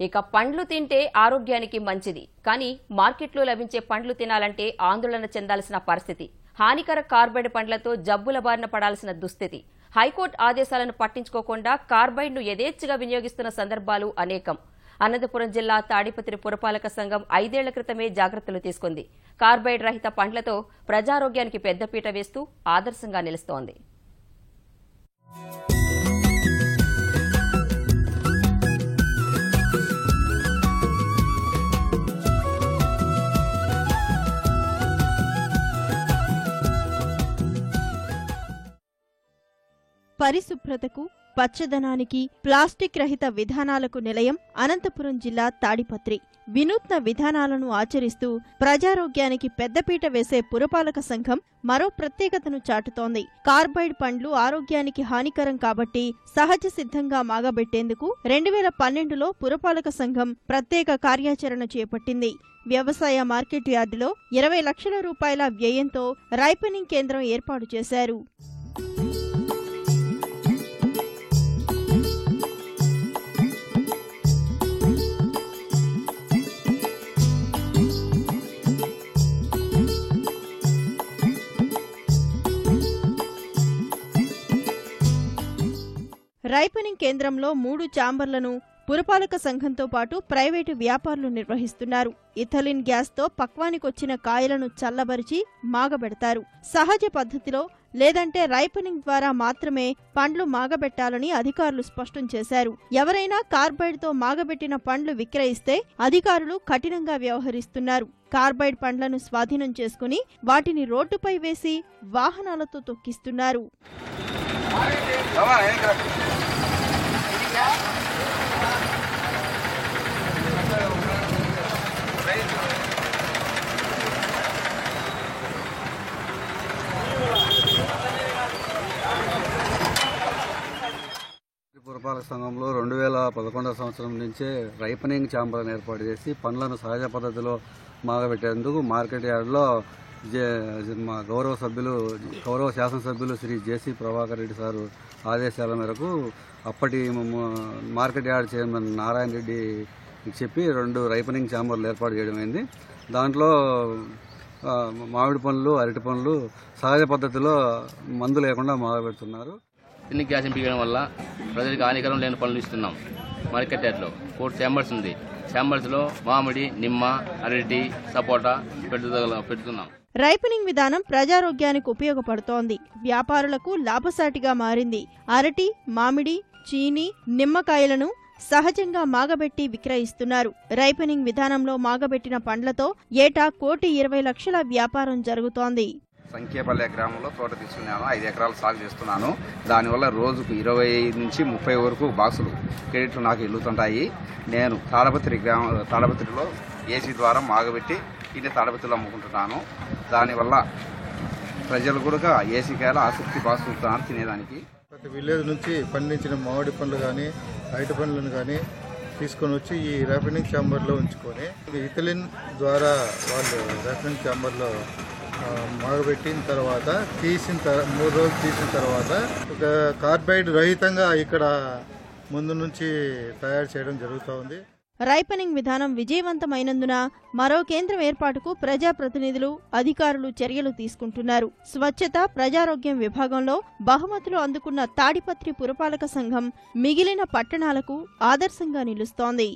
ఇక పండ్లు తింటే ఆరోగ్యానికి మంచిది, కానీ మార్కెట్లో లభించే పండ్లు తినాలంటే ఆందోళన చెందాల్సిన పరిస్థితి. హానికర కార్బైడ్ పండ్లతో జబ్బుల బారిన పడాల్సిన దుస్థితి. హైకోర్టు ఆదేశాలను పట్టించుకోకుండా కార్బైడ్ను యథేచ్ఛగా వినియోగిస్తున్న సందర్భాలు అనేకం. అనంతపురం జిల్లా తాడిపత్రి పురపాలక సంఘం 5 ఏళ్ల క్రితమే జాగ్రత్తలు తీసుకుంది. కార్బైడ్ రహిత పండ్లతో ప్రజారోగ్యానికి పెద్దపీట వేస్తూ ఆదర్శంగా నిలుస్తోంది. పరిశుభ్రతకు, పచ్చదనానికి, ప్లాస్టిక్ రహిత విధానాలకు నిలయం అనంతపురం జిల్లా తాడిపత్రి. వినూత్న విధానాలను ఆచరిస్తూ ప్రజారోగ్యానికి పెద్దపీట వేసే పురపాలక సంఘం మరో ప్రత్యేకతను చాటుతోంది. కార్బైడ్ పండ్లు ఆరోగ్యానికి హానికరం కాబట్టి సహజ సిద్ధంగా మాగబెట్టేందుకు 2012లో పురపాలక సంఘం ప్రత్యేక కార్యాచరణ చేపట్టింది. వ్యవసాయ మార్కెట్ యార్డులో 20 లక్షల రూపాయల వ్యయంతో రైపనింగ్ కేంద్రం ఏర్పాటు చేశారు. రైపనింగ్ కేంద్రంలో 3 ఛాంబర్లను పురపాలక సంఘంతో పాటు ప్రైవేటు వ్యాపారులు నిర్వహిస్తున్నారు. ఇథలిన్ గ్యాస్తో పక్వానికొచ్చిన కాయలను చల్లబరిచి మాగబెడతారు. సహజ పద్ధతిలో లేదంటే రైపనింగ్ ద్వారా మాత్రమే పండ్లు మాగబెట్టాలని అధికారులు స్పష్టం చేశారు. ఎవరైనా కార్బైడ్తో మాగబెట్టిన పండ్లు విక్రయిస్తే అధికారులు కఠినంగా వ్యవహరిస్తున్నారు. కార్బైడ్ పండ్లను స్వాధీనం చేసుకుని వాటిని రోడ్డుపై వేసి వాహనాలతో తొక్కిస్తున్నారు. పురపాలక సంఘంలో 2011 సంవత్సరం నుంచే రైపనింగ్ ఛాంబర్లను ఏర్పాటు చేసి పండ్లను సహజ పద్ధతిలో మాగబెట్టేందుకు మార్కెట్ యార్డులో మా గౌరవ శాసనసభ్యులు శ్రీ జేసీ ప్రభాకర్ రెడ్డి సారు ఆదేశాల మేరకు అప్పటి మార్కెట్ యార్డ్ చైర్మన్ నారాయణ రెడ్డికి చెప్పి 2 రైపనింగ్ ఛాంబర్లు ఏర్పాటు చేయడం అయింది. దాంట్లో మామిడి పండ్లు, అరటి పండ్లు సహజ పద్ధతిలో మందు లేకుండా మాగబెడుతున్నారు. దీన్ని గ్యాస్ ఎంపికడం వల్ల ప్రజలకు హానికరం లేని పనులు ఇస్తున్నాం. మార్కెట్ యార్డ్లో 4 ఛాంబర్స్ ఉంది. ఛాంబర్స్లో మామిడి, నిమ్మ, అరటి, సపోటా పెడుతున్నాం. రైపనింగ్ విధానం ప్రజారోగ్యానికి ఉపయోగపడుతోంది. వ్యాపారులకు లాభసాటిగా మారింది. అరటి, మామిడి, చీని, నిమ్మకాయలను సహజంగా మాగబెట్టి విక్రయిస్తున్నారు. రైపనింగ్ విధానంలో మాగబెట్టిన పండ్లతో ఏటా 1,20 లక్షల వ్యాపారం జరుగుతోంది. సంఖ్యపల్లె గ్రామంలో తోట తీసుకున్నాను. 5 ఎకరాలు సాగు చేస్తున్నాను. దానివల్ల రోజుకు 20 నుంచి 30 వరకు బాక్సులు క్రెడిట్లు నాకు ఇల్లుతుంటాయి. నేను తాడపత్రిలో ఏసీ ద్వారా మాగబెట్టి ఇన్ని తాడపత్రిలో అమ్ముకుంటున్నాను. దానివల్ల ప్రజలు కూడా ఏసీ కాయలు ఆసక్తి బాగా చూస్తున్నారు తినేదానికి. ప్రతి విలేజ్ నుంచి పండించిన మామిడి పండ్లు కానీ అరటి పండ్లను కానీ తీసుకొని వచ్చి ఈ రైపనింగ్ ఛాంబర్లో ఉంచుకొని ఇథలిన్ ద్వారా వాళ్ళు రైపనింగ్ ఛాంబర్లో మాగబెట్టిన తర్వాత 3 రోజులు తీసిన తర్వాత ఒక కార్బైడ్ రహితంగా ఇక్కడ ముందు నుంచి తయారు చేయడం జరుగుతూ ఉంది. రైపనింగ్ విధానం విజయవంతమైనందున మరో కేంద్రం ఏర్పాటుకు ప్రజాప్రతినిధులు, అధికారులు చర్యలు తీసుకుంటున్నారు. స్వచ్ఛత, ప్రజారోగ్యం విభాగంలో బహుమతులు అందుకున్న తాడిపత్రి పురపాలక సంఘం మిగిలిన పట్టణాలకు ఆదర్శంగా నిలుస్తోంది.